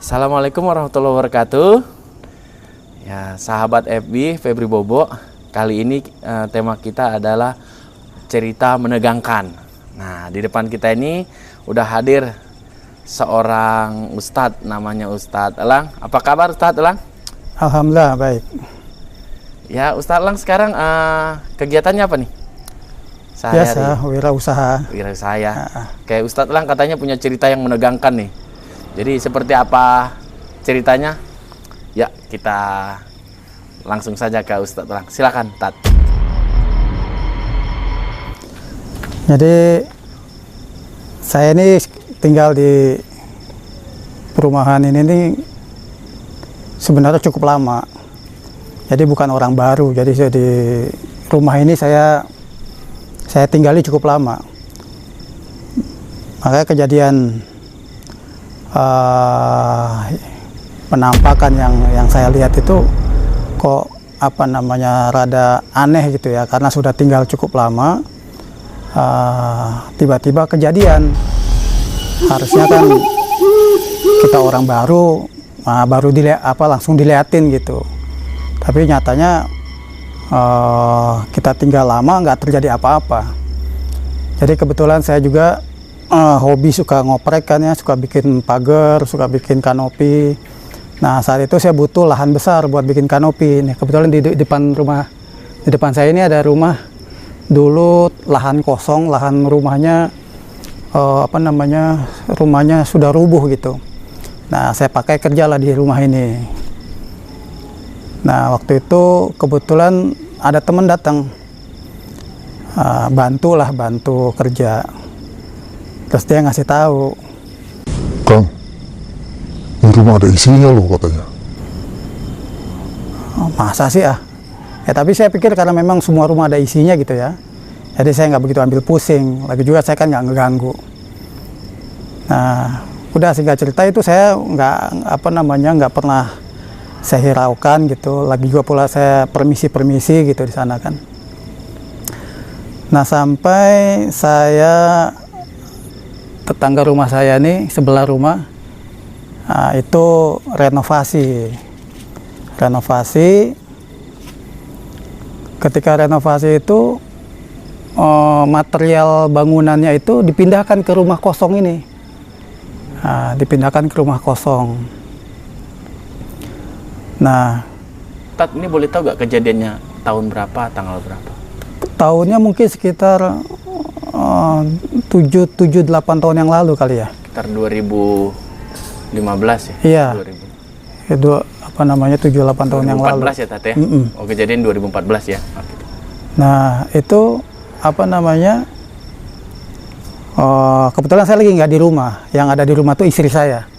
Assalamualaikum warahmatullahi wabarakatuh. Ya, sahabat FB Febri Bobo. Kali ini tema kita adalah cerita menegangkan. Nah, di depan kita ini udah hadir seorang ustadz, namanya Ustadz Elang. Apa kabar Ustadz Elang? Alhamdulillah baik. Ya, Ustadz Elang sekarang kegiatannya apa nih? Biasa, wirausaha. Wirausaha ya. Kayak Ustadz Elang katanya punya cerita yang menegangkan nih. Jadi seperti apa ceritanya? Ya, kita langsung saja ke Ustadz Elang. Silakan, Tat. Jadi saya ini tinggal di perumahan ini sebenarnya cukup lama. Jadi bukan orang baru. Jadi di rumah ini saya tinggali cukup lama. Makanya kejadian penampakan yang saya lihat itu kok rada aneh gitu ya, karena sudah tinggal cukup lama. Tiba-tiba kejadian, harusnya kan kita orang baru langsung diliatin gitu, tapi nyatanya kita tinggal lama nggak terjadi apa-apa. Jadi kebetulan saya juga hobi suka ngoprek kan ya, suka bikin pagar, suka bikin kanopi. Nah, saat itu saya butuh lahan besar buat bikin kanopi. Nih, kebetulan di depan saya ini ada rumah dulu, lahan kosong, lahan rumahnya rumahnya sudah rubuh gitu. Nah, saya pakai kerja lah di rumah ini. Nah, waktu itu kebetulan ada teman datang, bantu kerja. Terus dia ngasih tahu, "Kang, ini rumah ada isinya loh," katanya. "Oh, masa sih ah?" Ya, tapi saya pikir karena memang semua rumah ada isinya gitu ya, jadi saya nggak begitu ambil pusing. Lagi juga saya kan nggak ngeganggu. Nah, udah singkat cerita itu saya nggak pernah saya hiraukan gitu. Lagi juga pula saya permisi gitu di sana kan. Nah, sampai tetangga rumah saya nih, sebelah rumah, itu renovasi. Ketika renovasi itu material bangunannya itu dipindahkan ke rumah kosong ini. Nah, Tat, ini boleh tahu gak kejadiannya tahun berapa, tanggal berapa? Tahunnya mungkin sekitar 7-8 tahun yang lalu kali ya. Sekitar 2015 ya? Iya. 2000. Itu 7-8 tahun yang lalu. 2014 ya, Tat ya? Oh, kejadian 2014 ya? Oke. Nah, itu kebetulan saya lagi nggak di rumah. Yang ada di rumah tuh istri saya.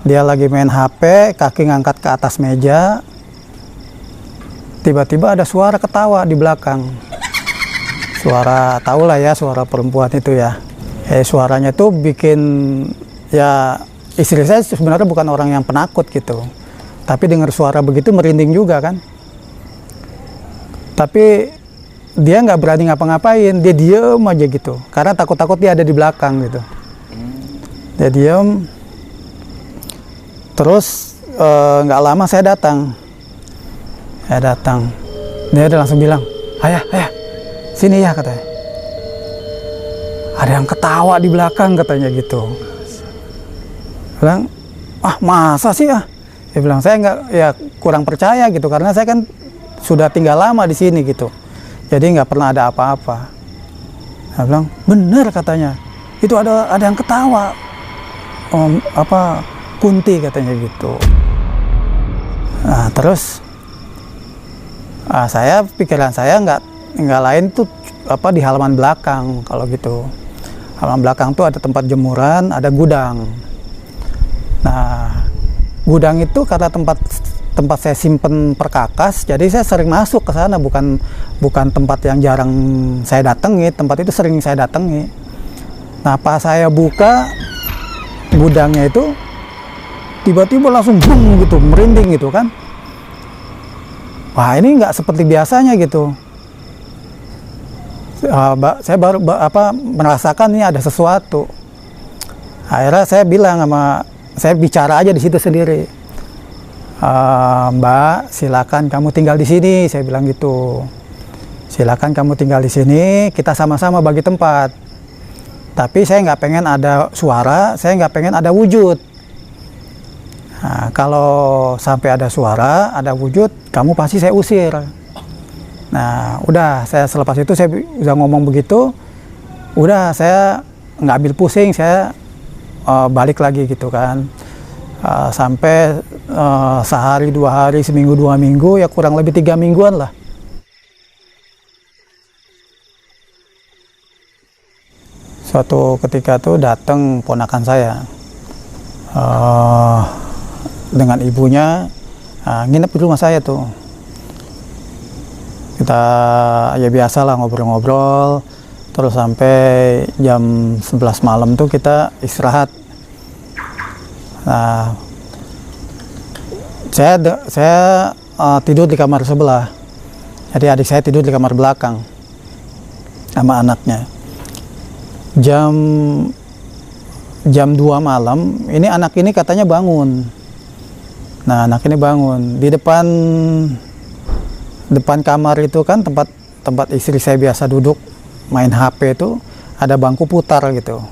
Dia lagi main HP, kaki ngangkat ke atas meja. Tiba-tiba ada suara ketawa di belakang. Suara, tahulah ya, suara perempuan itu ya. Suaranya tuh bikin, ya, istri saya sebenarnya bukan orang yang penakut gitu. Tapi dengar suara begitu merinding juga kan. Tapi dia nggak berani ngapa-ngapain, dia diem aja gitu. Karena takut-takut dia ada di belakang gitu. Dia diem. Terus nggak lama saya datang. Dia udah langsung bilang, ayah, sini ya, katanya. Ada yang ketawa di belakang, katanya gitu. Bilang, masa sih ah? Dia bilang, saya nggak, ya kurang percaya gitu, karena saya kan sudah tinggal lama di sini gitu. Jadi nggak pernah ada apa-apa. Dia bilang, bener katanya. Itu ada yang ketawa. Kunti katanya gitu. Nah, terus pikiran saya nggak lain tuh di halaman belakang. Kalau gitu, halaman belakang tuh ada tempat jemuran, ada gudang. Nah, gudang itu karena tempat saya simpen perkakas, jadi saya sering masuk ke sana. Bukan tempat yang jarang saya datangi, tempat itu sering saya datangi. Nah, pas saya buka gudangnya itu, tiba-tiba langsung bung gitu, merinding gitu kan. Wah, ini nggak seperti biasanya gitu. Saya baru merasakan ini ada sesuatu. Akhirnya saya bilang sama saya bicara aja di situ sendiri. Mbak, silakan kamu tinggal di sini, saya bilang gitu. Silakan kamu tinggal di sini, kita sama-sama bagi tempat. Tapi saya nggak pengen ada suara, saya nggak pengen ada wujud. Nah, kalau sampai ada suara, ada wujud, kamu pasti saya usir. Nah, udah, saya selepas itu saya udah ngomong begitu, udah saya nggak ambil pusing, saya balik lagi gitu kan. Sampai sehari, 2 hari, seminggu, 2 minggu, ya kurang lebih 3 mingguan lah. Suatu ketika tuh datang ponakan saya dengan ibunya, nginep di rumah saya tuh. Kita ya biasalah ngobrol-ngobrol, terus sampai jam 11 malam tuh kita istirahat. Nah, saya tidur di kamar sebelah. Jadi adik saya tidur di kamar belakang sama anaknya. Jam 2 malam, ini anak ini katanya bangun. Nah, anak ini bangun di depan kamar itu kan tempat istri saya biasa duduk main HP itu, ada bangku putar gitu.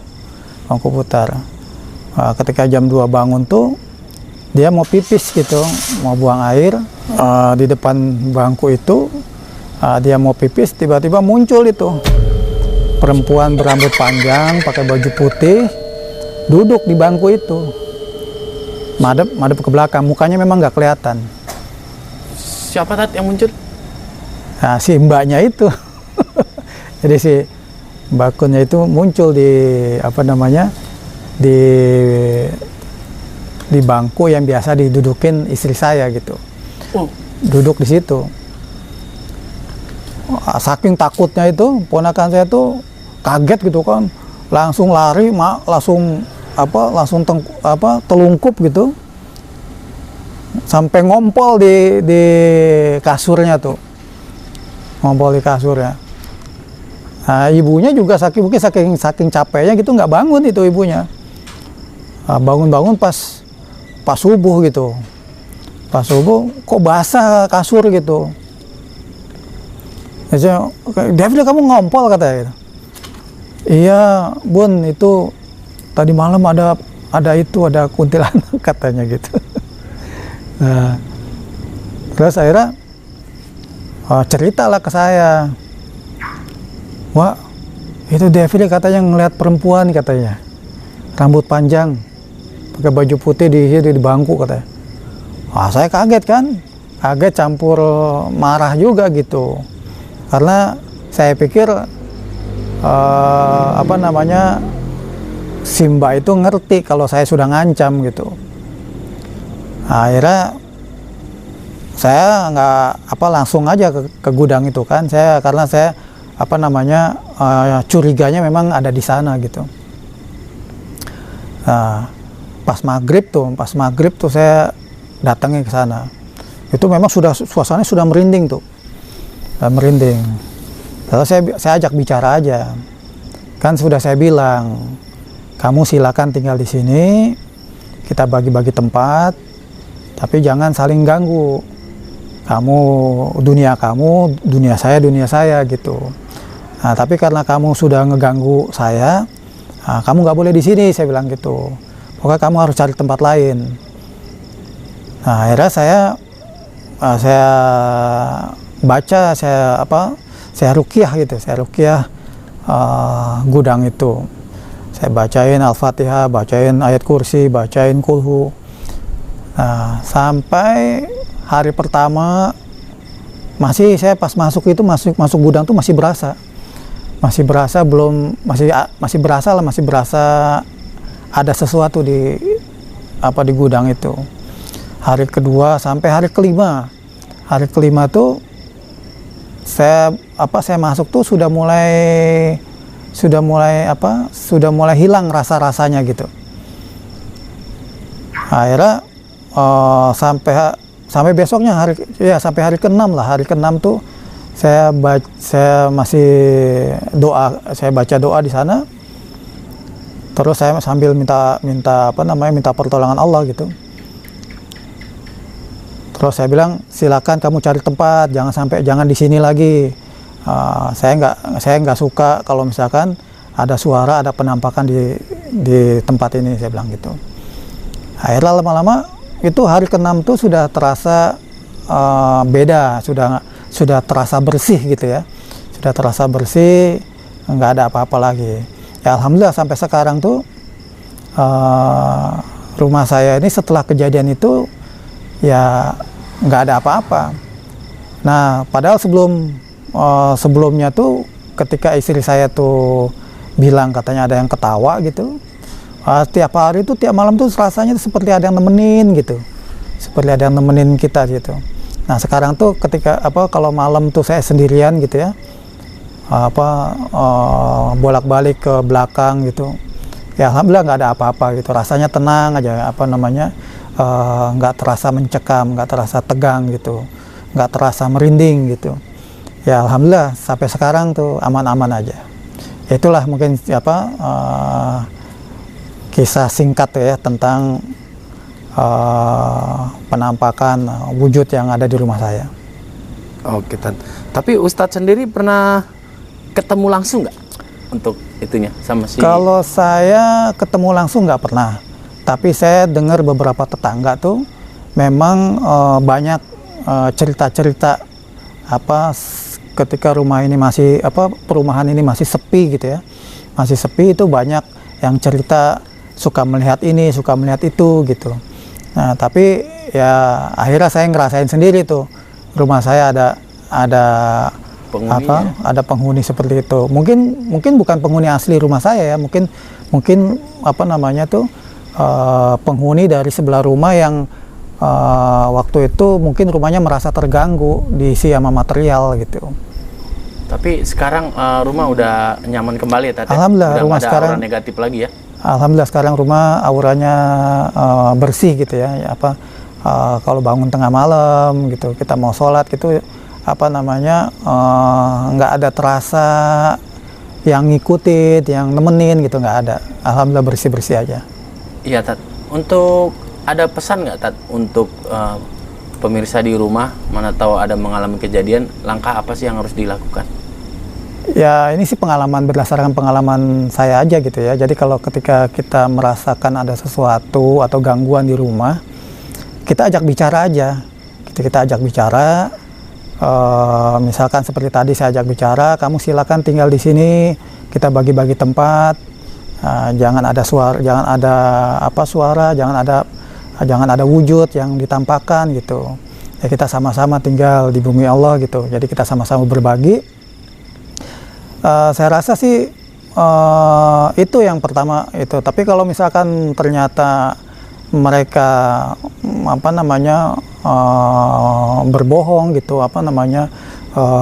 Bangku putar. Ketika jam 2 bangun tuh dia mau pipis gitu, mau buang air, di depan bangku itu dia mau pipis, tiba-tiba muncul itu perempuan berambut panjang pakai baju putih duduk di bangku itu, madep ke belakang, mukanya memang nggak kelihatan. Siapa tadi yang muncul? Nah, si mbaknya itu jadi si Mbak Kunnya itu muncul di di bangku yang biasa didudukin istri saya gitu. Duduk di situ. Saking takutnya itu ponakan saya tuh kaget gitu kan, langsung lari, langsung telungkup gitu, sampai ngompol di kasurnya tuh, ngompol di kasurnya. Nah, ibunya juga saking capeknya gitu nggak bangun itu ibunya. Bangun-bangun pas subuh gitu. Pas subuh kok basah kasur gitu. David, kamu ngompol katanya gitu. Iya bun, itu tadi malam ada kuntilanak katanya gitu. Nah, terus akhirnya ceritalah ke saya. Wah, itu David katanya ngelihat perempuan katanya, rambut panjang, pakai baju putih di bangku katanya. Saya kaget kan, campur marah juga gitu, karena saya pikir Simba itu ngerti kalau saya sudah ngancam gitu. Akhirnya saya nggak langsung aja ke gudang itu kan, karena saya curiganya memang ada di sana gitu. Nah, pas maghrib tuh saya datangnya ke sana. Itu memang suasananya sudah merinding tuh, merinding. Lalu saya ajak bicara aja, kan sudah saya bilang, kamu silakan tinggal di sini, kita bagi-bagi tempat, tapi jangan saling ganggu. Kamu dunia saya gitu. Nah, tapi karena kamu sudah ngeganggu saya, kamu nggak boleh di sini, saya bilang gitu. Pokoknya kamu harus cari tempat lain. Nah, akhirnya saya baca, saya ruqyah gitu, gudang itu. Saya bacain Al-Fatihah, bacain ayat kursi, bacain kulhu. Nah, sampai hari pertama saya pas masuk gudang tuh masih berasa ada sesuatu di gudang itu. Hari kedua sampai hari kelima tuh saya masuk tuh sudah mulai hilang rasa-rasanya gitu. Akhirnya sampai besoknya sampai hari ke-6 lah. Hari ke-6 tuh saya masih saya baca doa di sana. Terus saya sambil minta pertolongan Allah gitu. Terus saya bilang, silakan kamu cari tempat, jangan di sini lagi. Saya nggak suka kalau misalkan ada suara, ada penampakan di tempat ini, saya bilang gitu. Akhirnya lama-lama itu hari ke-6 tuh sudah terasa beda, sudah terasa bersih gitu ya, sudah terasa bersih, nggak ada apa-apa lagi. Ya alhamdulillah sampai sekarang tuh rumah saya ini setelah kejadian itu ya nggak ada apa-apa. Nah padahal sebelumnya tuh ketika istri saya tuh bilang katanya ada yang ketawa gitu, tiap hari tuh tiap malam tuh rasanya seperti ada yang nemenin gitu, seperti ada yang nemenin kita gitu. Nah sekarang tuh ketika kalau malam tuh saya sendirian gitu ya, bolak-balik ke belakang gitu, ya alhamdulillah nggak ada apa-apa gitu, rasanya tenang aja, nggak terasa mencekam, nggak terasa tegang gitu, nggak terasa merinding gitu. Ya alhamdulillah sampai sekarang tuh aman-aman aja. Itulah mungkin kisah singkat ya tentang penampakan wujud yang ada di rumah saya. Oke, tapi Ustadz sendiri pernah ketemu langsung nggak untuk itunya sama si? Kalau saya ketemu langsung nggak pernah, tapi saya dengar beberapa tetangga tuh memang banyak cerita-cerita ketika rumah ini perumahan ini masih sepi gitu ya, masih sepi, itu banyak yang cerita suka melihat ini, suka melihat itu gitu. Nah tapi ya akhirnya saya ngerasain sendiri tuh, rumah saya ada penghuni seperti itu. Mungkin bukan penghuni asli rumah saya ya, mungkin penghuni dari sebelah rumah yang waktu itu mungkin rumahnya merasa terganggu, diisi sama material gitu. Tapi sekarang rumah udah nyaman kembali ya, Tat? Alhamdulillah, udah rumah ada sekarang aura negatif lagi ya? Alhamdulillah sekarang rumah auranya bersih gitu ya. Kalau bangun tengah malam gitu, kita mau sholat gitu, nggak ada terasa yang ngikutin, yang nemenin gitu, nggak ada. Alhamdulillah bersih-bersih aja. Iya, Tat. Untuk ada pesan nggak, Tat, untuk pemirsa di rumah, mana tahu ada mengalami kejadian, langkah apa sih yang harus dilakukan? Ya ini sih berdasarkan pengalaman saya aja gitu ya. Jadi kalau ketika kita merasakan ada sesuatu atau gangguan di rumah, kita ajak bicara aja. Kita ajak bicara. Misalkan seperti tadi saya ajak bicara, kamu silakan tinggal di sini, kita bagi-bagi tempat. Jangan ada suara, jangan ada wujud yang ditampakkan gitu. Ya kita sama-sama tinggal di bumi Allah gitu. Jadi kita sama-sama berbagi. Saya rasa sih itu yang pertama itu. Tapi kalau misalkan ternyata mereka berbohong gitu,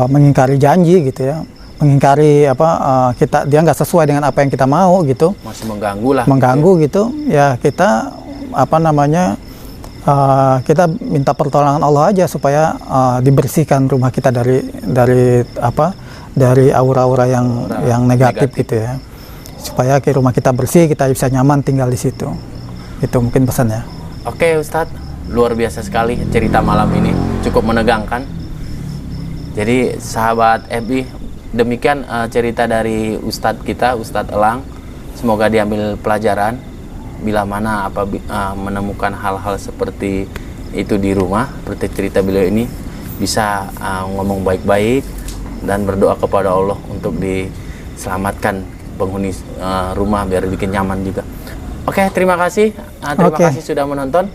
mengingkari janji gitu ya, mengingkari dia nggak sesuai dengan apa yang kita mau gitu, masih mengganggu gitu ya, kita kita minta pertolongan Allah aja supaya dibersihkan rumah kita dari aura-aura yang negatif gitu ya, supaya rumah kita bersih, kita bisa nyaman tinggal di situ. Itu mungkin pesannya. Oke Ustadz, luar biasa sekali cerita malam ini, cukup menegangkan. Jadi sahabat FB, demikian cerita dari Ustadz kita, Ustadz Elang. Semoga diambil pelajaran bila mana menemukan hal-hal seperti itu di rumah, seperti cerita beliau ini, bisa ngomong baik-baik dan berdoa kepada Allah untuk diselamatkan penghuni rumah biar bikin nyaman juga. Oke, terima kasih. Terima kasih sudah menonton.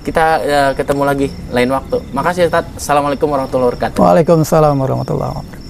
Kita ketemu lagi lain waktu. Makasih Ustadz. Assalamualaikum warahmatullahi wabarakatuh. Waalaikumsalam warahmatullahi wabarakatuh.